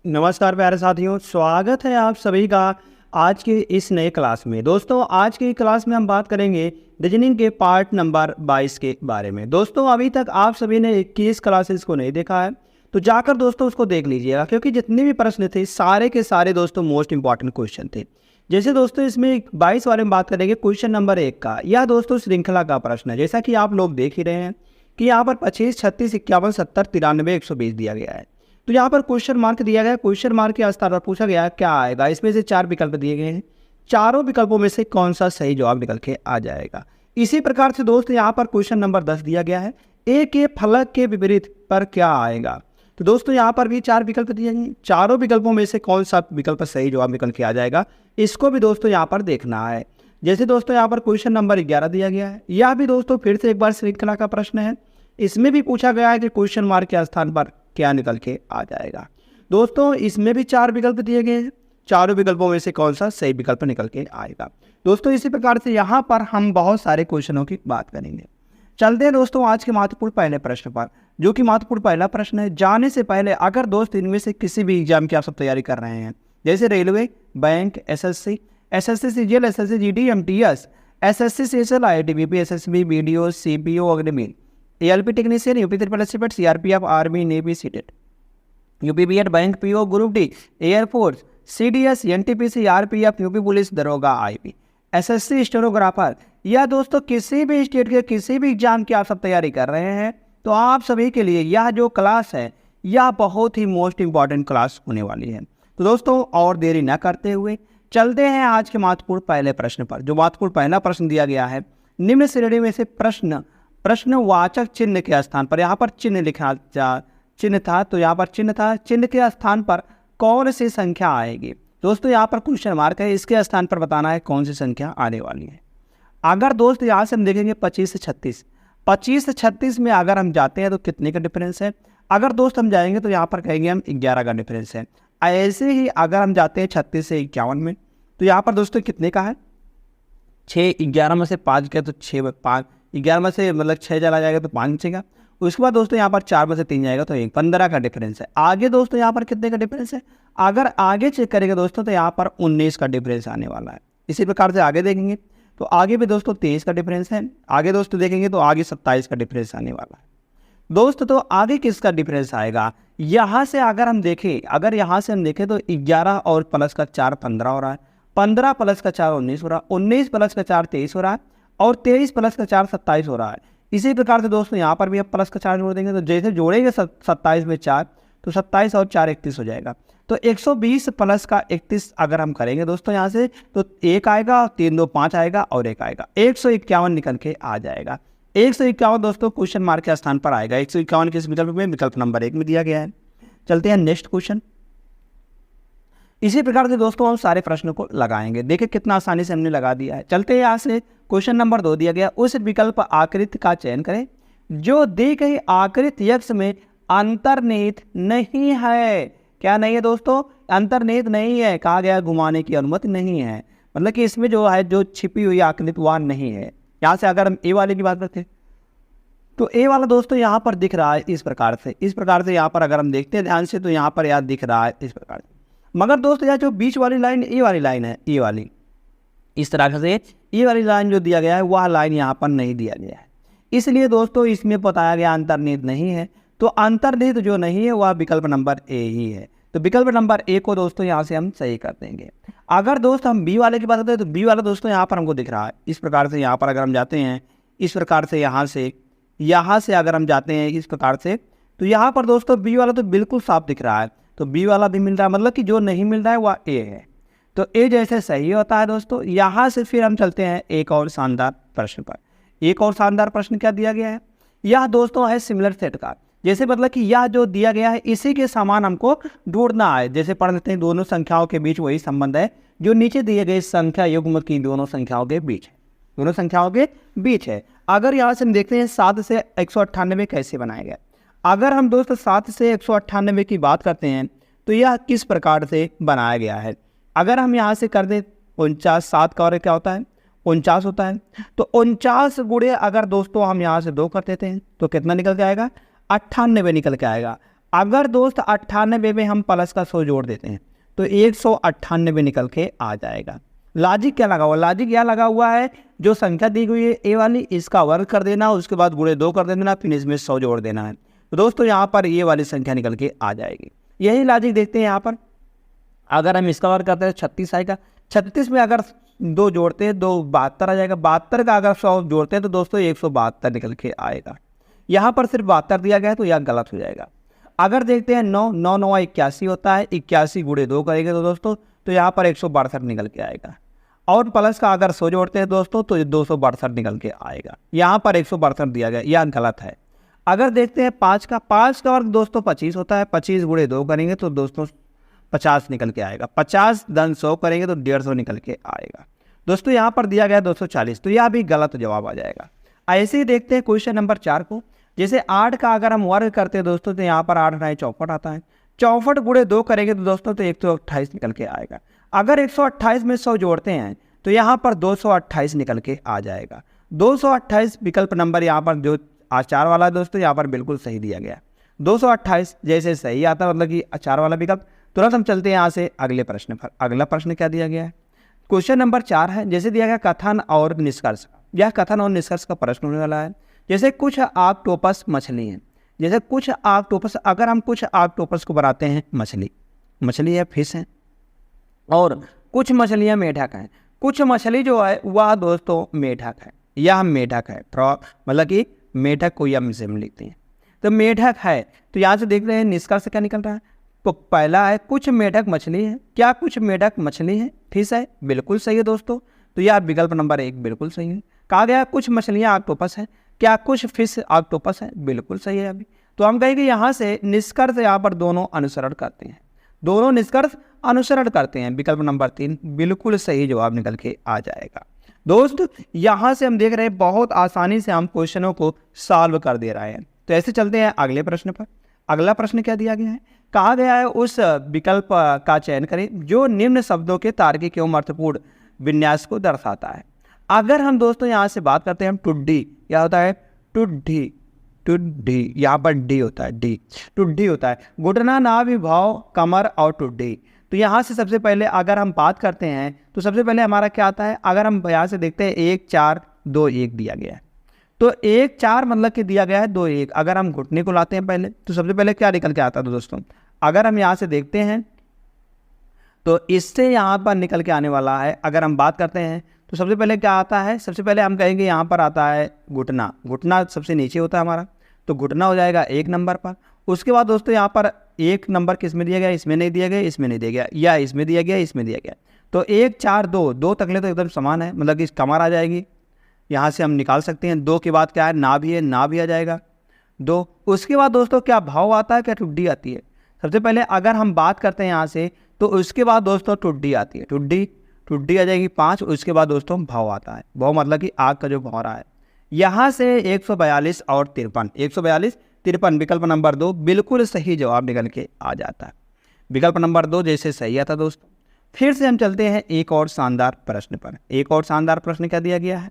नमस्कार प्यारे साथियों, स्वागत है आप सभी का आज के इस नए क्लास में। दोस्तों आज की क्लास में हम बात करेंगे रीजनिंग के पार्ट नंबर 22 के बारे में। दोस्तों अभी तक आप सभी ने 21 क्लासेस को नहीं देखा है तो जाकर दोस्तों उसको देख लीजिएगा, क्योंकि जितने भी प्रश्न थे सारे के सारे दोस्तों मोस्ट इंपॉर्टेंट क्वेश्चन थे। जैसे दोस्तों इसमें 22 वाले में बात करेंगे क्वेश्चन नंबर 1 का। यह दोस्तों श्रृंखला का प्रश्न है, जैसा कि आप लोग देख ही रहे हैं कि यहाँ पर 25, 36, 51, 70, 93, 120 दिया गया है। तो यहाँ पर क्वेश्चन मार्क दिया गया है। क्वेश्चन मार्क के स्थान पर पूछा गया है क्या आएगा। इसमें से 4 विकल्प दिए गए हैं, चारों विकल्पों में से कौन सा सही जवाब निकल के आ जाएगा। इसी प्रकार से दोस्त यहाँ पर क्वेश्चन नंबर 10 दिया गया है, ए के फलक के विपरीत पर क्या आएगा। तो दोस्तों यहाँ पर भी 4 विकल्प दिए गए, चारों विकल्पों में से कौन सा विकल्प सही जवाब निकल के आ जाएगा, इसको भी दोस्तों यहाँ पर देखना है। जैसे दोस्तों यहाँ पर क्वेश्चन नंबर 11 दिया गया है, यह भी दोस्तों फिर से एक बार श्रृंखला का प्रश्न है। इसमें भी पूछा गया है कि क्वेश्चन मार्क के स्थान पर क्या निकल के आ जाएगा। दोस्तों इसमें भी 4 विकल्प दिए गए हैं, चारों विकल्पों में से कौन सा सही विकल्प निकल के आएगा। दोस्तों इसी प्रकार से यहाँ पर हम बहुत सारे क्वेश्चनों की बात करेंगे। चलते हैं दोस्तों आज के महत्वपूर्ण पहले प्रश्न पर, जो कि महत्वपूर्ण पहला प्रश्न है। जाने से पहले अगर दोस्त इनमें से किसी भी एग्जाम की आप सब तैयारी कर रहे हैं, जैसे railway, bank, SSC, SSC CGL, SSC GD, MTS, SSC CSL, IIT, SSB, BDO, CPO, Agniveer, ALP technician, UP triple S, CRPF, army, navy, CTET, UP B Ed, bank PO, group D, air force, CDS, NTPC, RPF, UP police दरोगा, IP, SSC stenographer, या दोस्तों किसी भी state के किसी भी exam की आप सब तैयारी कर रहे हैं तो आप सभी के लिए यह जो क्लास है यह बहुत ही मोस्ट इंपॉर्टेंट क्लास होने वाली है। तो दोस्तों और देरी न करते हुए चलते हैं आज के महत्वपूर्ण पहले प्रश्न पर। जो महत्वपूर्ण पहला प्रश्न दिया गया है, निम्न श्रेणी में से प्रश्नवाचक चिन्ह के स्थान पर, यहाँ पर चिन्ह लिखा चिन्ह था तो यहाँ पर चिन्ह था, चिन्ह के स्थान पर कौन सी संख्या आएगी। दोस्तों यहाँ पर क्वेश्चन मार्क है, इसके स्थान पर बताना है कौन सी संख्या आने वाली है। अगर दोस्त यहाँ से हम देखेंगे 25 से 36, 25 से 36 में अगर हम जाते हैं तो कितने का डिफरेंस है। अगर दोस्त हम जाएंगे तो यहाँ पर कहेंगे हम 11 का डिफरेंस है। ऐसे ही अगर हम जाते हैं 36 से 51 में तो यहाँ पर दोस्तों कितने का है, 6, 11 में से 5 गया तो 6, 5, 11 में से मतलब 6 चला जाएगा तो 5 बचेगा। उसके बाद दोस्तों यहाँ पर 4 में से 3 जाएगा तो 1, 15 का डिफरेंस है। आगे दोस्तों यहाँ पर कितने का डिफरेंस है, अगर आगे चेक करेंगे दोस्तों तो यहाँ पर 19 का डिफरेंस आने वाला है। इसी प्रकार से आगे देखेंगे तो आगे भी दोस्तों 23 का डिफरेंस है। आगे दोस्तों देखेंगे तो आगे 27 का डिफरेंस आने वाला है। दोस्त तो आगे किसका डिफरेंस आएगा, यहाँ से अगर हम देखें, अगर यहाँ से हम देखें तो 11 और प्लस का 4 15 हो रहा है, 15 प्लस का 4 19 हो रहा है, 19 प्लस का 4 23 हो रहा है और 23 प्लस का 4 27 हो रहा है। इसी प्रकार से दोस्तों यहाँ पर भी अब प्लस का 4 जोड़ देंगे तो जैसे जोड़ेंगे 27 में 4 तो 27 और 4 31 हो जाएगा। तो 120 प्लस का 31 अगर हम करेंगे दोस्तों यहाँ से तो 1 आएगा, 3 2 5 आएगा और 1 आएगा, 151 निकल के आ जाएगा। 151 दोस्तों क्वेश्चन मार्क के स्थान पर आएगा। 151 किस विकल्प में, विकल्प नंबर 1 में दिया गया है। चलते हैं नेक्स्ट क्वेश्चन। इसी प्रकार से दोस्तों हम सारे प्रश्नों को लगाएंगे। देखिए कितना आसानी से हमने लगा दिया है। चलते हैं यहाँ से क्वेश्चन नंबर 2 दिया गया, उस विकल्प आकृति का चयन करें जो दी गई आकृति यक्ष में अंतर्निहित नहीं है। क्या नहीं है दोस्तों, अंतर्निहित नहीं है, कहा गया घुमाने की अनुमति नहीं है, मतलब कि इसमें जो है जो छिपी हुई आकृति वह नहीं है। यहाँ से अगर हम ए वाले की बात करते हैं तो ए वाला दोस्तों यहाँ पर दिख रहा है इस प्रकार से, इस प्रकार से यहाँ पर अगर हम देखते हैं ध्यान से तो यहाँ पर यार दिख रहा है इस प्रकार से। मगर दोस्तों यह जो बीच वाली लाइन ए वाली लाइन है, ए वाली इस तरह से ये वाली लाइन जो दिया गया है वह लाइन यहाँ पर नहीं दिया गया है, इसलिए दोस्तों इसमें बताया गया अंतर्निहित नहीं है। तो अंतर्निहित जो नहीं है वह विकल्प नंबर ए ही है। तो विकल्प नंबर ए को दोस्तों यहाँ से हम सही कर देंगे। अगर दोस्त हम बी वाले की बात करते हैं तो बी वाला दोस्तों यहाँ पर हमको दिख रहा है इस प्रकार से। यहाँ पर अगर हम जाते हैं इस प्रकार से, यहाँ से अगर हम जाते हैं इस प्रकार से तो यहाँ पर दोस्तों बी वाला तो बिल्कुल साफ दिख रहा है, तो बी वाला भी मिल रहा है, मतलब कि जो नहीं मिल रहा है वह ए है। तो ए जैसे सही होता है दोस्तों। यहाँ से फिर हम चलते हैं एक और शानदार प्रश्न पर। एक और शानदार प्रश्न क्या दिया गया है, यह दोस्तों है सिमिलर सेट का। जैसे मतलब कि यह जो दिया गया है इसी के समान हमको ढूंढना है। जैसे पढ़ लेते हैं, दोनों संख्याओं के बीच वही संबंध है जो नीचे दिए गए संख्या युग्म की दोनों संख्याओं के बीच है, दोनों संख्याओं के बीच है। अगर यहाँ से हम देखते हैं 7 से 198 कैसे बनाया गया। अगर हम दोस्तों 7 से 198 की बात करते हैं तो यह किस प्रकार से बनाया गया है। अगर हम यहाँ से कर दें 49, 7 का और क्या होता है 49 होता है, तो 49 गुणे अगर दोस्तों हम यहाँ से 2 कर देते हैं तो कितना निकल के आएगा 98 निकल के आएगा। अगर दोस्त 98 में हम प्लस का 100 जोड़ देते हैं तो 198 निकल के आ जाएगा। लॉजिक क्या लगा हुआ, लॉजिक यह लगा हुआ है जो संख्या दी हुई है ए वाली, इसका वर्ग कर देना, उसके बाद गुणे 2 कर देना, फिर इसमें 100 जोड़ देना है। तो दोस्तों यहाँ पर ये वाली संख्या निकल के आ जाएगी। यही लॉजिक देखते हैं यहाँ पर। अगर हम इसका वर्ग करते हैं 36 आएगा, 36 में अगर 2 जोड़ते हैं 2 72 आ जाएगा, 72 का अगर 100 जोड़ते हैं तो दोस्तों 172 निकल के आएगा। यहाँ पर सिर्फ 72 दिया गया है तो यह गलत हो जाएगा। अगर देखते हैं 9 9 9 81 होता है, 81 गुणे 2 करेंगे तो दोस्तों तो यहाँ पर 162 निकल के आएगा। और प्लस का अगर 100 जोड़ते हैं दोस्तों तो 262 निकल के आएगा। यहाँ पर 162 दिया गया, यह गलत है। अगर देखते हैं 5 का वर्ग दोस्तों 25 होता है, 25 गुणे 2 करेंगे तो दोस्तों 50 निकल के आएगा। 50 धन 100 करेंगे तो 150 निकल के आएगा। दोस्तों यहाँ पर दिया गया 240, तो यह भी गलत जवाब आ जाएगा। ऐसे ही देखते हैं क्वेश्चन नंबर 4 को। जैसे 8 का अगर हम वर्ग करते हैं दोस्तों तो यहाँ पर 8 9 64 आता है, 64 गुणे 2 करेंगे तो दोस्तों तो 128 निकल के आएगा। अगर 128 में 100 जोड़ते हैं तो यहाँ पर 228 निकल के आ जाएगा। 228 विकल्प नंबर यहाँ पर जो आचार वाला है दोस्तों यहाँ पर बिल्कुल सही दिया गया। 228 जैसे सही आता मतलब कि आचार वाला विकल्प। तुरंत हम चलते हैं यहाँ से अगले प्रश्न पर। अगला प्रश्न क्या दिया गया है, क्वेश्चन नंबर 4 है। जैसे दिया गया कथन और निष्कर्ष, यह कथन और निष्कर्ष का प्रश्न होने वाला है। जैसे कुछ ऑक्टोपस मछली है, जैसे कुछ ऑक्टोपस, अगर हम कुछ ऑक्टोपस को बनाते हैं मछली है, फिश है, और कुछ मछलियाँ मेढक हैं। कुछ मछली जो है वह दोस्तों मेढक है, यह मेढक है, मतलब कि मेढक को यम से हम लिखते हैं तो मेढक है। तो यहाँ से देख रहे हैं निष्कर्ष क्या निकल रहा है। तो पहला है कुछ मेढक मछली है, क्या कुछ मेढक मछली है, फिश है, बिल्कुल सही है दोस्तों। तो यह विकल्प नंबर 1 बिल्कुल सही है। कहा गया कुछ मछलियाँ ऑक्टोपस है, क्या कुछ फिश ऑक्टोपस है, बिल्कुल सही है अभी। तो हम कहेंगे यहाँ से निष्कर्ष यहाँ पर दोनों अनुसरण करते हैं, दोनों निष्कर्ष अनुसरण करते हैं। विकल्प नंबर 3 बिल्कुल सही जवाब निकल के आ जाएगा। दोस्त यहाँ से हम देख रहे हैं बहुत आसानी से हम क्वेश्चनों को सॉल्व कर दे रहे हैं। तो ऐसे चलते हैं अगले प्रश्न पर। अगला प्रश्न क्या दिया गया है, कहा गया है उस विकल्प का चयन करें जो निम्न शब्दों के तार्किक एवं अर्थपूर्ण विन्यास को दर्शाता है। अगर हम दोस्तों यहाँ से बात करते हैं हम टुड्डी, क्या होता है टुड्डी, यहाँ पर डी होता है, डी टुड्डी होता है। घुटना, नाभि, भाव, कमर और टुड्डी। तो यहाँ से सबसे पहले अगर हम बात करते हैं तो सबसे पहले हमारा क्या आता है, अगर हम यहाँ से देखते हैं 1 4 2 1 दिया गया है, तो 1 4 मतलब कि दिया गया है 2 1। अगर हम घुटने को लाते हैं पहले तो सबसे पहले क्या निकल के आता है दोस्तों, अगर हम यहाँ से देखते हैं तो इससे यहाँ पर निकल के आने वाला है। अगर हम बात करते हैं तो सबसे पहले क्या आता है, सबसे पहले हम कहेंगे यहाँ पर आता है घुटना, घुटना सबसे नीचे होता है हमारा, तो घुटना हो जाएगा 1 नंबर पर। उसके बाद दोस्तों यहाँ पर 1 नंबर किस में दिया गया, इसमें नहीं दिया गया, इसमें नहीं दिया गया, या इसमें दिया गया, इसमें दिया गया। तो 1 4 2 2 तकले तो एकदम समान है, मतलब कि कमर आ जाएगी, यहाँ से हम निकाल सकते हैं। 2 के बाद क्या है, ना भी है, ना भी आ जाएगा 2। उसके बाद दोस्तों क्या भाव आता है, क्या टुड्डी आती है। सबसे पहले अगर हम बात करते हैं यहाँ से तो उसके बाद दोस्तों टुड्डी आती है, टुड्डी आ जाएगी 5। उसके बाद दोस्तों भाव आता है, भाव मतलब कि आग का जो भौरा है। यहाँ से 142 और 53, 142 53 विकल्प नंबर 2 बिल्कुल सही जवाब निकल के आ जाता है। विकल्प नंबर 2 जैसे सही आता दोस्तों। फिर से हम चलते हैं एक और शानदार प्रश्न पर। एक और शानदार प्रश्न क्या दिया गया है,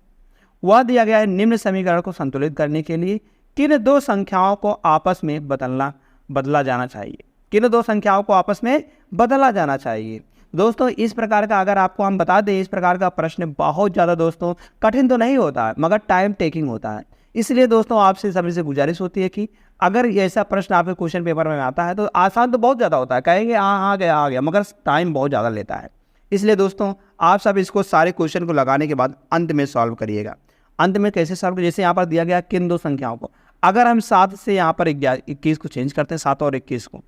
वह दिया गया है निम्न समीकरण को संतुलित करने के लिए किन 2 संख्याओं को आपस में बदला जाना चाहिए, किन 2 संख्याओं को आपस में बदला जाना चाहिए। दोस्तों इस प्रकार का अगर आपको हम बता दें, इस प्रकार का प्रश्न बहुत ज़्यादा दोस्तों कठिन तो नहीं होता है मगर टाइम टेकिंग होता है। इसलिए दोस्तों आपसे सभी से गुजारिश होती है कि अगर ऐसा प्रश्न आपके क्वेश्चन पेपर में आता है तो आसान तो बहुत ज़्यादा होता है, कहेंगे हाँ आ गया, मगर टाइम बहुत ज़्यादा लेता है। इसलिए दोस्तों आप सब इसको सारे क्वेश्चन को लगाने के बाद अंत में सॉल्व करिएगा। अंत में कैसे सॉल्व, जैसे यहाँ पर दिया गया किन 2 संख्याओं को, अगर हम 7 से यहाँ पर 21 को चेंज करते हैं, 7 और 21 को,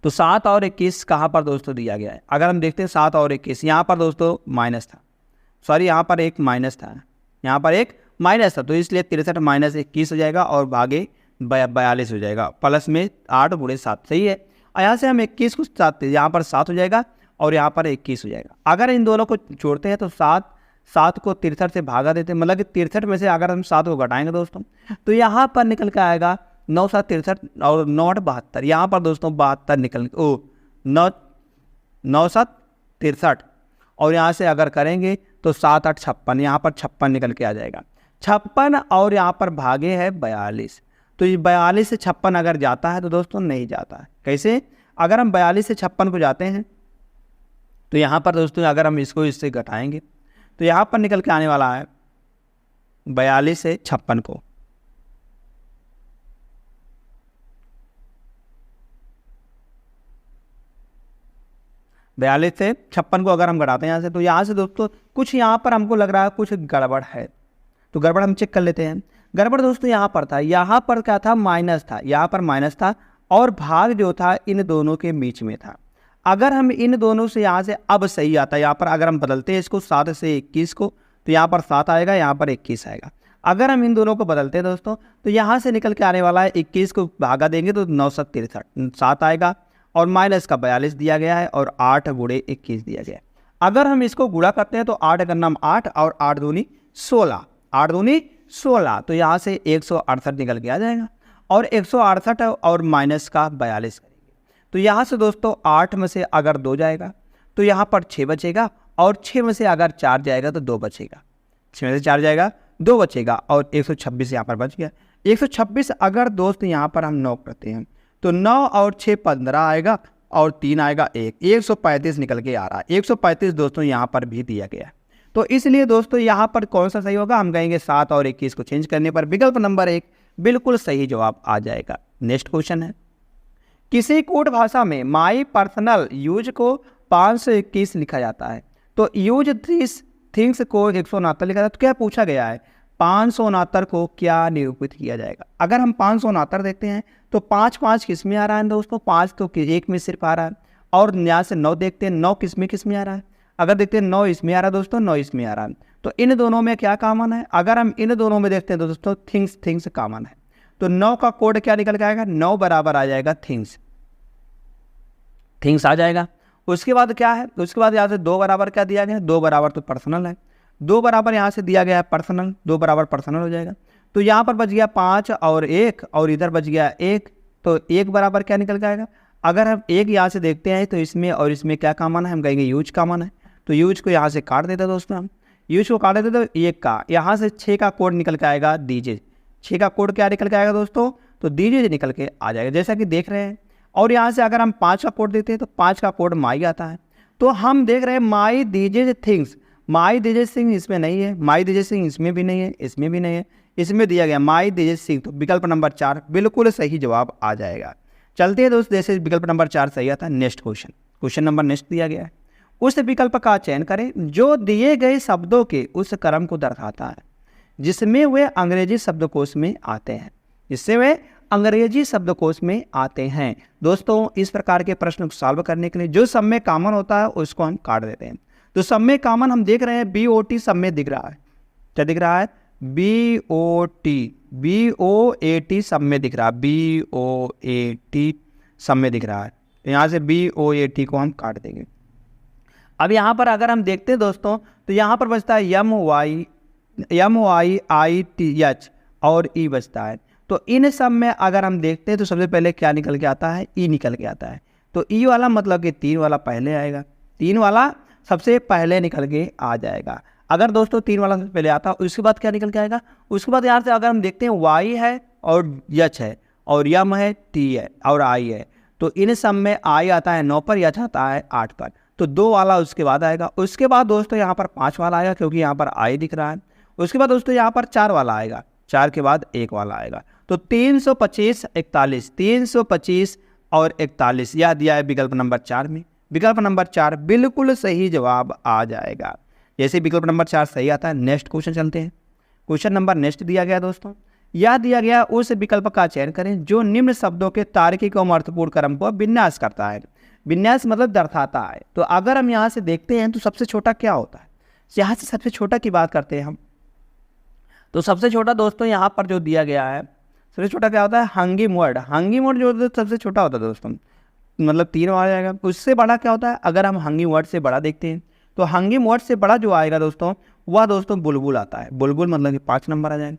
तो 7 और 21 कहाँ पर दोस्तों दिया गया है। अगर हम देखते हैं 7 और 21, यहाँ पर दोस्तों माइनस था, सॉरी यहाँ पर एक माइनस था, यहाँ पर एक माइनस था, तो इसलिए 63 माइनस 21 हो जाएगा और भागे 42 हो जाएगा, प्लस में 8 गुणे 7 सही है। और यहाँ से हम 21 को 7, यहाँ पर 7 हो जाएगा और यहाँ पर 21 हो जाएगा। अगर इन दोनों को जोड़ते हैं तो 7 को 63 से भागा देते हैं, मतलब कि 63 में से अगर हम 7 को घटाएंगे दोस्तों तो यहाँ पर निकल के आएगा 9 7 63 और 9 8 72। यहाँ पर दोस्तों 72 निकल 9 7 63 और यहाँ से अगर करेंगे तो 7 8 56, यहाँ पर 56 निकल के आ जाएगा 56 और यहाँ पर भागे है 42। तो ये 42 से 56 अगर जाता है तो दोस्तों नहीं जाता है। कैसे? अगर हम 42 से 56 को जाते हैं तो यहाँ पर दोस्तों अगर हम इसको इससे घटाएंगे तो यहाँ पर निकल के आने वाला है 42 से 56 को। बयालीस से 56 को अगर हम घटाते हैं यहाँ से, तो यहाँ से दोस्तों कुछ यहाँ पर हमको लग रहा है कुछ गड़बड़ है, तो गड़बड़ हम चेक कर लेते हैं। गड़बड़ दोस्तों यहाँ पर था, यहाँ पर क्या था, माइनस था, यहाँ पर माइनस था और भाग जो था इन दोनों के बीच में था। अगर हम इन दोनों से यहाँ से अब सही आता है, यहाँ पर अगर हम बदलते हैं इसको 7 से 21 को, तो यहाँ पर 7 आएगा, यहाँ पर 21 आएगा। अगर हम इन दोनों को बदलते हैं दोस्तों तो यहाँ से निकल के आने वाला है 21 को भागा देंगे तो 9 7 63 7 आएगा और माइनस का 42 दिया गया है और 8 गुणे 21 दिया गया है। अगर हम इसको गुणा करते हैं तो 8 का नाम 8 और 8 दूनी 16, 8 दूनी 16, तो यहाँ से 168 निकल के आ जाएगा और 168 और माइनस का 42 करेंगे तो यहाँ से दोस्तों 8 में से अगर 2 जाएगा तो यहाँ पर 6 बचेगा और 6 में से अगर 4 जाएगा तो 2 बचेगा, 6 में से 4 जाएगा 2 बचेगा और 126 यहाँ पर बच गया। 126 अगर दोस्त यहाँ पर हम 9 करते हैं तो 9 और 6 15 आएगा और 3 आएगा 135 निकल के आ रहा है। 135 दोस्तों यहाँ पर भी दिया गया है, तो इसलिए दोस्तों यहाँ पर कौन सा सही होगा, हम कहेंगे 7 और 21 को चेंज करने पर विकल्प नंबर 1 बिल्कुल सही जवाब आ जाएगा। नेक्स्ट क्वेश्चन है, किसी कोड भाषा में माई पर्सनल यूज को 521 लिखा जाता है तो यूज दिस थिंग्स को 169 लिखा जाता है, तो क्या पूछा गया है 569 को क्या निरूपित किया जाएगा। अगर हम 569 देखते हैं तो 5 5 किस में आ रहा है दोस्तों, 5 तो एक में सिर्फ आ रहा है और यहाँ से 9 देखते हैं 9 किस में आ रहा है, अगर देखते हैं 9 इसमें आ रहा है दोस्तों, 9 इसमें आ रहा है, तो इन दोनों में क्या कॉमन है, अगर हम इन दोनों में देखते हैं तो दोस्तों थिंग्स कॉमन है, तो 9 का कोड क्या निकल के आएगा, 9 बराबर आ जाएगा थिंग्स आ जाएगा। उसके बाद क्या है, उसके बाद यहाँ से 2 बराबर क्या दिया गया है, 2 बराबर तो पर्सनल है, 2 बराबर यहाँ से दिया गया है पर्सनल, 2 बराबर पर्सनल हो जाएगा, तो यहाँ पर बच गया 5 और 1 और इधर बच गया 1, तो 1 बराबर क्या निकल के आएगा। अगर हम 1 यहाँ से देखते हैं तो इसमें और इसमें क्या कॉमन है, हम कहेंगे यूज कॉमन है, तो यूज को यहाँ से काट देते दोस्तों, हम यूज को काट देते तो 1 का यहाँ से 6 का कोड निकल के आएगा दीजिए, 6 का कोड क्या निकल के आएगा दोस्तों, तो दीजिए निकल के आ जाएगा जैसा कि देख रहे हैं। और यहाँ से अगर हम 5 का कोड देते हैं तो 5 का कोड माई आता है, तो हम देख रहे हैं माई दीजिए थिंग्स, माई दीजिए थिंग इसमें नहीं है, माई दीजिए थिंग इसमें भी नहीं है, इसमें भी नहीं है, इसमें दिया गया माई दीजिए थिंग, तो विकल्प नंबर 4 बिल्कुल सही जवाब आ जाएगा। चलते हैं दोस्त, जैसे विकल्प नंबर 4 सही आता है। नेक्स्ट क्वेश्चन नंबर नेक्स्ट दिया गया है, उस विकल्प का चयन करें जो दिए गए शब्दों के उस क्रम को दर्शाता है जिसमें वे अंग्रेजी शब्दकोश में आते हैं, जिससे वे अंग्रेजी शब्दकोश में आते हैं। दोस्तों इस प्रकार के प्रश्न को सॉल्व करने के लिए जो सब में कॉमन होता है उसको हम काट देते हैं, तो सब में कॉमन हम देख रहे हैं BOT सब में दिख रहा है, क्या दिख रहा है, BOT सब में दिख रहा है, BOAT सब में दिख रहा है, यहाँ से BOAT को हम काट देंगे। अब यहाँ पर अगर हम देखते हैं दोस्तों तो यहाँ पर बचता है MYITH और E बचता है, तो इन सब में अगर हम देखते हैं तो सबसे पहले क्या निकल के आता है, E निकल के आता है, तो E वाला मतलब कि 3 वाला पहले आएगा, 3 वाला सबसे पहले निकल के आ जाएगा। अगर दोस्तों 3 वाला सबसे पहले आता है उसके बाद क्या निकल के आएगा, उसके बाद यहाँ से अगर हम देखते हैं Y है और H है और M है, T है और I है, तो इन सब में I आता है 9 पर, H आता है 8 पर, तो 2 वाला उसके बाद आएगा। उसके बाद दोस्तों यहाँ पर 5 वाला आएगा क्योंकि यहाँ पर I दिख रहा है। उसके बाद दोस्तों यहाँ पर 4 वाला आएगा, 4 के बाद 1 वाला आएगा, तो 325 41, 325 और 41 यह दिया है विकल्प नंबर 4 में। विकल्प नंबर 4 बिल्कुल सही जवाब आ जाएगा। जैसे विकल्प नंबर 4 सही आता है, नेक्स्ट क्वेश्चन चलते हैं। क्वेश्चन नंबर नेक्स्ट दिया गया दोस्तों, यह दिया गया उस विकल्प का चयन करें जो निम्न शब्दों के तार्किक और अर्थपूर्ण क्रम को विन्यास करता है। विन्यास मतलब दर्शाता है, तो अगर हम यहाँ से देखते हैं तो सबसे छोटा क्या होता है, यहाँ से सबसे छोटा की बात करते हैं हम, तो सबसे छोटा दोस्तों यहाँ पर जो दिया गया है सबसे छोटा क्या होता है, हंगिंग वर्ड। हंगिंग वर्ड जो सबसे छोटा होता है दोस्तों, मतलब 3 आ जाएगा। उससे बड़ा क्या होता है, अगर हम हंगिंग वर्ड से बड़ा देखते हैं तो हंगिंग वर्ड से बड़ा जो आएगा दोस्तों वह दोस्तों बुलबुल आता है, बुलबुल मतलब कि 5 नंबर आ जाएगा।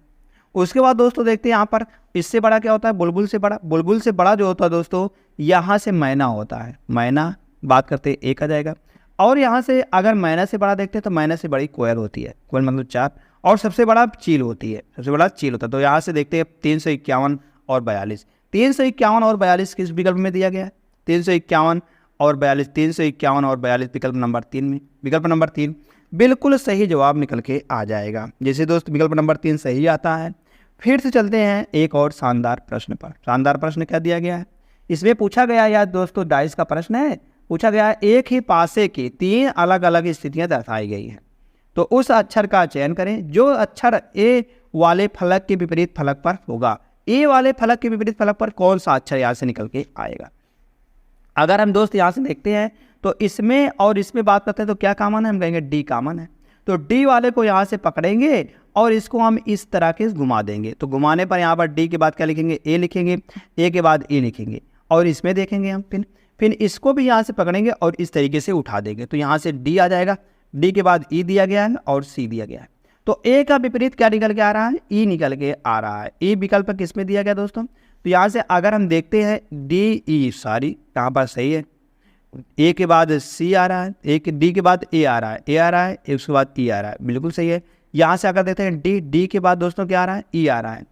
उसके बाद दोस्तों देखते हैं यहाँ पर इससे बड़ा क्या होता है, बुलबुल से बड़ा। बुलबुल से बड़ा जो होता है दोस्तों यहाँ से मैना होता है, मैना बात करते हैं 1 आ जाएगा। और यहाँ से अगर मैना से बड़ा देखते हैं तो मैना से बड़ी कोयल होती है, कोयल मतलब 4, और सबसे बड़ा चील होती है, सबसे बड़ा चील होता है। तो यहाँ से देखते हैं 351 और 42। 351 और 42 किस विकल्प में दिया गया है? 351 और 42, 351 और 42 विकल्प नंबर 3 में। विकल्प नंबर 3 बिल्कुल सही जवाब निकल के आ जाएगा। जैसे दोस्त विकल्प नंबर 3 सही आता है। फिर से चलते हैं एक और शानदार प्रश्न पर। शानदार प्रश्न क्या दिया गया है? इसमें पूछा गया है यार दोस्तों, डाइस का प्रश्न है, पूछा गया है एक ही पासे की 3 अलग अलग स्थितियां दर्शाई गई हैं, तो उस अक्षर का चयन करें जो अक्षर ए वाले फलक के विपरीत फलक पर होगा। ए वाले फलक के विपरीत फलक पर कौन सा अक्षर यहाँ से निकल के आएगा? अगर हम दोस्त यहाँ से देखते हैं तो इसमें और इसमें बात करते हैं तो क्या कॉमन है? हम कहेंगे डी कॉमन है। तो डी वाले को यहाँ से पकड़ेंगे और इसको हम इस तरह के घुमा देंगे। तो घुमाने पर यहाँ पर डी के बाद क्या लिखेंगे? ए लिखेंगे, ए के बाद ए लिखेंगे और इसमें देखेंगे हम फिर इसको भी यहाँ से पकड़ेंगे और इस तरीके से उठा देंगे। तो यहाँ से डी आ जाएगा, डी के बाद ई दिया गया है और सी दिया गया है। तो ए का विपरीत क्या निकल के आ रहा है? ई निकल के आ रहा है। ई विकल्प किस में दिया गया दोस्तों? तो यहाँ से अगर हम देखते हैं डी ई सारी यहाँ पर सही है। ए के बाद सी आ रहा है, डी के बाद ए आ रहा है, ए आ रहा है, उसके बाद ई आ रहा है, बिल्कुल सही है। यहाँ से अगर देखते हैं डी के बाद दोस्तों क्या आ रहा है? ई आ रहा है,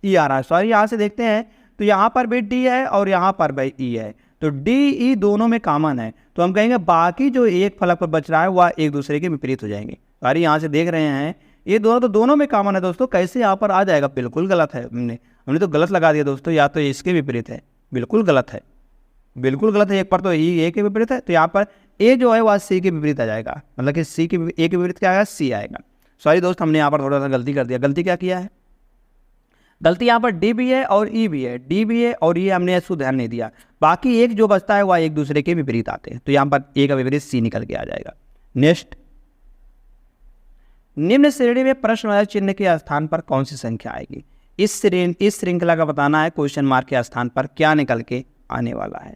ई आ रहा है सॉरी। यहाँ से देखते हैं तो यहाँ पर भी डी है और यहाँ पर भी ई है, तो डी ई दोनों में कॉमन है। तो हम कहेंगे बाकी जो एक फलक पर बच रहा है वह एक दूसरे के विपरीत हो जाएंगे। सॉरी यहाँ से देख रहे हैं ये दोनों तो दोनों में कॉमन है दोस्तों, कैसे यहाँ पर आ जाएगा? बिल्कुल गलत है, हमने तो गलत लगा दिया दोस्तों, या तो इसके विपरीत है, बिल्कुल गलत है, बिल्कुल गलत है। एक पर तो ए के विपरीत है, तो यहाँ पर ए जो है वह सी के विपरीत आ जाएगा, मतलब कि सी के ए के विपरीत क्या आएगा? सी आएगा। सॉरी दोस्त हमने यहाँ पर थोड़ा सा गलती कर दिया। गलती क्या किया है? गलती यहाँ पर डी भी है और ई भी है, डी भी है और ये हमने इसको ध्यान नहीं दिया। बाकी एक जो बचता है वह एक दूसरे के विपरीत आते हैं, तो यहाँ पर ए का विपरीत सी निकल के आ जाएगा। नेक्स्ट, निम्न श्रेणी में प्रश्नवाचक चिन्ह के स्थान पर कौन सी संख्या आएगी? इस श्रृंखला का बताना है क्वेश्चन मार्क के स्थान पर क्या निकल के आने वाला है।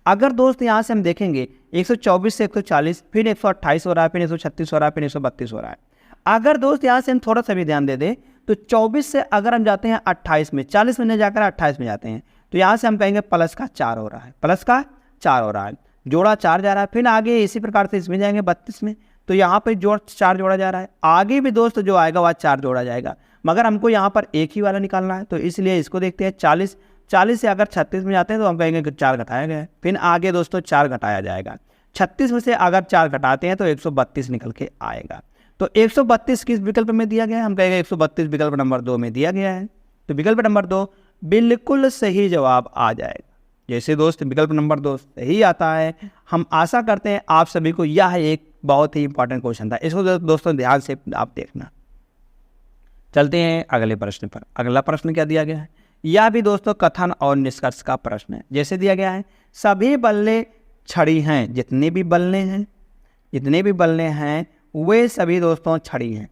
अगर दोस्त यहाँ से हम देखेंगे 124 से 140, फिर 128 हो रहा है, फिर 136 हो रहा है, फिर 132 हो रहा है। अगर दोस्त यहाँ से हम थोड़ा सा भी ध्यान दे दें तो 24 से अगर हम जाते हैं 28 में, 40 में नहीं जाकर 28 में जाते हैं, तो यहाँ से हम कहेंगे प्लस का 4 हो रहा है, प्लस का 4 हो रहा है, जोड़ा 4 जा रहा है। फिर आगे इसी प्रकार से इसमें जाएंगे 32 में, तो यहाँ पर 4 जोड़ा जा रहा है। आगे भी दोस्त जो आएगा वह 4 जोड़ा जाएगा, मगर हमको यहाँ पर एक ही वाला निकालना है, तो इसलिए इसको देखते हैं। 40 से अगर 36 में जाते हैं तो हम कहेंगे कि 4 घटाया गया है। फिर आगे दोस्तों 4 घटाया जाएगा, 36 में से अगर 4 घटाते हैं तो 132 निकल के आएगा। तो 132 किस विकल्प में दिया गया है? हम कहेंगे 132 विकल्प नंबर 2 में दिया गया है। तो विकल्प नंबर 2 बिल्कुल सही जवाब आ जाएगा। जैसे दोस्त विकल्प नंबर 2 सही आता है, हम आशा करते हैं आप सभी को यह एक बहुत ही इंपॉर्टेंट क्वेश्चन था, इसको दोस्तों ध्यान से आप देखना। चलते हैं अगले प्रश्न पर। अगला प्रश्न क्या दिया गया है? यह भी दोस्तों कथन और निष्कर्ष का प्रश्न है। जैसे दिया गया है सभी बल्ले छड़ी हैं, जितने भी बल्ले हैं वे सभी दोस्तों छड़ी हैं,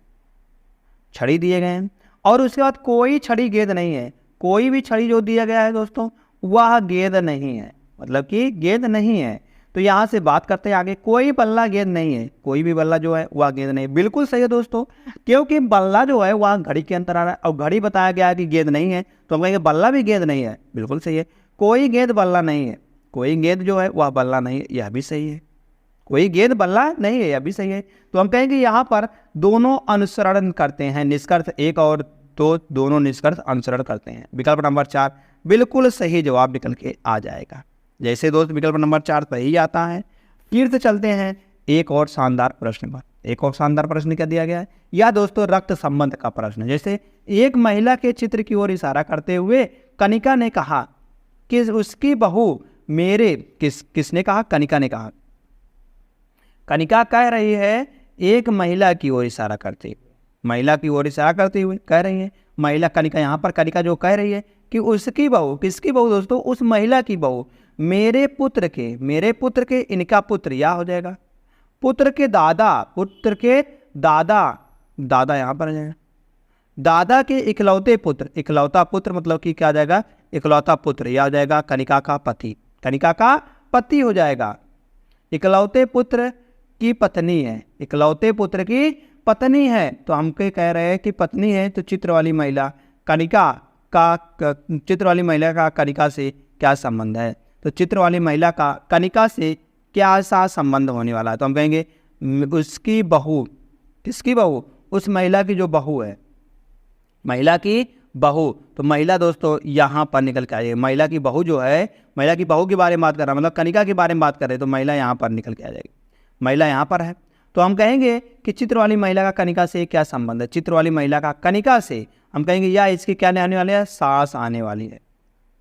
छड़ी दिए गए हैं। और उसके बाद कोई छड़ी गेंद नहीं है, कोई भी छड़ी जो दिया गया है दोस्तों वह गेंद नहीं है, मतलब कि गेंद नहीं है। तो यहाँ से बात करते हैं आगे, कोई बल्ला गेंद नहीं है, कोई भी बल्ला जो है वह गेंद नहीं है। बिल्कुल सही है दोस्तों, क्योंकि बल्ला जो है वह घड़ी के अंतर आ रहा है और घड़ी बताया गया है कि गेंद नहीं है, तो हम कहेंगे बल्ला भी गेंद नहीं है, बिल्कुल सही है। कोई गेंद बल्ला नहीं है, कोई गेंद जो है वह बल्ला नहीं है, यह भी सही है। कोई गेंद बल्ला नहीं है, यह भी सही है। तो हम कहेंगे यहाँ पर दोनों अनुसरण करते हैं, निष्कर्ष 1 और 2 दोनों निष्कर्ष अनुसरण करते हैं। विकल्प नंबर 4 बिल्कुल सही जवाब निकल के आ जाएगा। जैसे दोस्त विकल्प नंबर 4 सही आता है। फिर से चलते हैं एक और शानदार प्रश्न पर। एक और शानदार प्रश्न क्या दिया गया है? यह दोस्तों रक्त संबंध का प्रश्न। जैसे एक महिला के चित्र की ओर इशारा करते हुए कनिका ने कहा कि उसकी बहू मेरे किसने कहा? कनिका ने कहा। कनिका कह रही है एक महिला की ओर इशारा करते हुए, महिला की ओर इशारा करते हुए कह रही है महिला कनिका। यहाँ पर कनिका जो कह रही है कि उसकी बहू, किसकी बहू दोस्तों? उस महिला की बहू मेरे पुत्र के, इनका पुत्र यह हो जाएगा, पुत्र के दादा, दादा यहाँ पर आ जाएगा, दादा के इकलौते पुत्र, इकलौता पुत्र मतलब कि क्या आ जाएगा? इकलौता पुत्र, यह हो जाएगा कनिका का पति, कनिका का पति हो जाएगा। इकलौते पुत्र की पत्नी है, इकलौते पुत्र की पत्नी है, तो हम कह रहे हैं कि पत्नी है, तो चित्र वाली महिला कनिका का कनिका से क्या संबंध है? तो चित्र वाली महिला का कनिका से क्या सा संबंध होने वाला है? तो हम कहेंगे उसकी बहू, किसकी बहू? उस महिला की जो बहू है, महिला की बहू, तो महिला दोस्तों यहाँ पर निकल के आ जाएगी। महिला की बहू जो है, महिला की बहू के बारे में बात कर रहा, मतलब कनिका के बारे में बात कर रहे हैं, तो महिला यहाँ पर निकल के आ जाएगी। महिला यहाँ पर है, तो हम कहेंगे कि चित्र वाली महिला का कनिका से क्या संबंध है। चित्र वाली महिला का कनिका से हम कहेंगे या इसकी क्या आने वाले है, सांस आने वाली है।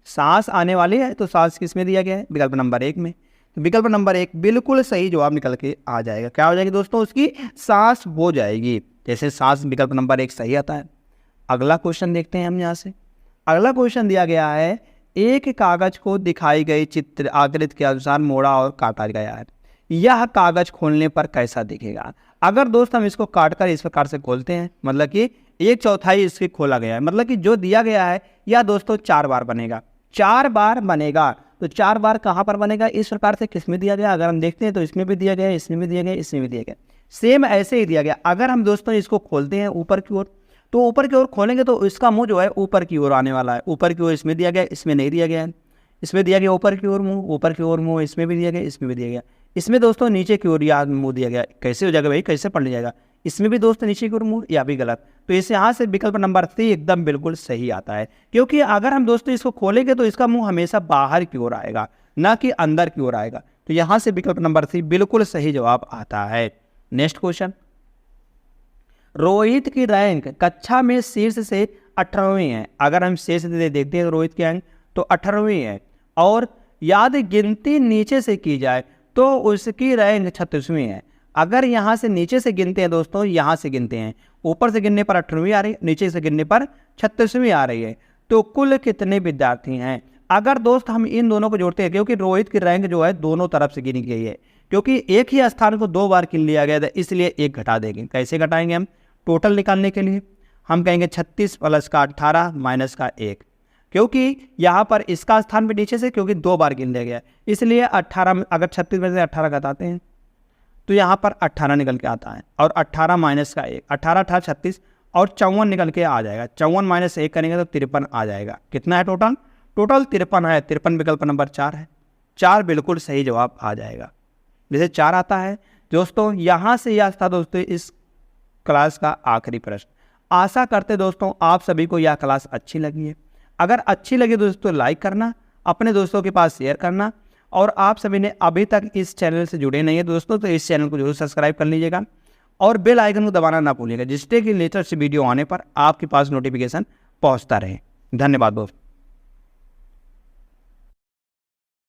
सांस आने वाली है, तो सांस किस में दिया गया है, विकल्प नंबर 1 में। तो विकल्प नंबर 1 बिल्कुल सही जवाब निकल के आ जाएगा। क्या हो जाएगी दोस्तों, उसकी सांस हो जाएगी। जैसे सांस विकल्प नंबर 1 सही आता है। अगला क्वेश्चन देखते हैं हम यहाँ से। अगला क्वेश्चन दिया गया है, एक कागज को दिखाई गई चित्र आकृति के अनुसार मोड़ा और काटा गया है, यह कागज खोलने पर कैसा दिखेगा। अगर दोस्त हम इसको काट कर इस प्रकार से खोलते हैं, मतलब कि 1/4 इसके खोला गया है, मतलब कि जो दिया गया है यह दोस्तों 4 बार बनेगा। 4 बार बनेगा, तो 4 बार कहाँ पर बनेगा, इस प्रकार से किस में दिया गया, अगर हम देखते हैं तो इसमें भी दिया गया, इसमें भी दिया गया, इसमें भी दिया गया, सेम ऐसे ही दिया गया। अगर हम दोस्तों इसको खोलते हैं ऊपर की ओर, तो ऊपर की ओर खोलेंगे तो इसका मुंह जो है ऊपर की ओर आने वाला है। ऊपर की ओर इसमें दिया गया, इसमें नहीं दिया गया है। इसमें दिया गया ऊपर की ओर मुंह, ऊपर की ओर मुंह, इसमें भी दिया गया, इसमें भी दिया गया। इसमें दोस्तों नीचे की ओर या मुंह दिया गया। कैसे हो जाएगा भाई, कैसे पढ़ लिया जाएगा। इसमें भी दोस्तों नीचे की ओर मुंह, या भी गलत। तो इस यहाँ से विकल्प नंबर 3 एकदम बिल्कुल सही आता है, क्योंकि अगर हम दोस्तों इसको खोलेंगे तो इसका मुंह हमेशा बाहर की ओर आएगा, ना कि अंदर की ओर आएगा। तो यहाँ से विकल्प नंबर 3 बिल्कुल सही जवाब आता है। नेक्स्ट क्वेश्चन, रोहित की रैंक कक्षा में शीर्ष से 18वीं है। अगर हम शीर्ष से देखते हैं तो रोहित की रैंक तो 18वीं है, और याद गिनती नीचे से की जाए तो उसकी रैंक 36वीं है। अगर यहाँ से नीचे से गिनते हैं दोस्तों, यहाँ से गिनते हैं, ऊपर से गिनने पर 18वीं आ रही है, नीचे से गिनने पर 36वीं आ रही है, तो कुल कितने विद्यार्थी हैं। अगर दोस्त हम इन दोनों को जोड़ते हैं, क्योंकि रोहित की रैंक जो है दोनों तरफ से गिनी गई है, क्योंकि एक ही स्थान को 2 बार गिन लिया गया था, इसलिए 1 घटा देंगे। कैसे घटाएंगे हम, टोटल निकालने के लिए हम कहेंगे 36 प्लस का 18 माइनस का 1, क्योंकि यहाँ पर इसका स्थान भी नीचे से, क्योंकि 2 बार गिन लिया गया, इसलिए 18, अगर 36 में से 18 घटाते हैं तो यहाँ पर 18 निकल के आता है, और 18 माइनस का 1, 18 18 36 और 54 निकल के आ जाएगा। 54 माइनस 1 करेंगे तो 53 आ जाएगा। कितना है टोटल, टोटल 53 है। 53 विकल्प नंबर 4 है। 4 बिल्कुल सही जवाब आ जाएगा। जैसे 4 आता है दोस्तों। यहाँ से यह था दोस्तों इस क्लास का आखिरी प्रश्न। आशा करते दोस्तों आप सभी को यह क्लास अच्छी लगी है। अगर अच्छी लगी दोस्तों लाइक करना, अपने दोस्तों के पास शेयर करना, और आप सभी ने अभी तक इस चैनल से जुड़े नहीं है दोस्तों तो इस चैनल को जरूर सब्सक्राइब कर लीजिएगा, और बेल आइकन को दबाना ना भूलिएगा, जिससे कि लेटेस्ट वीडियो आने पर आपके पास नोटिफिकेशन पहुंचता रहे। धन्यवाद दोस्तों।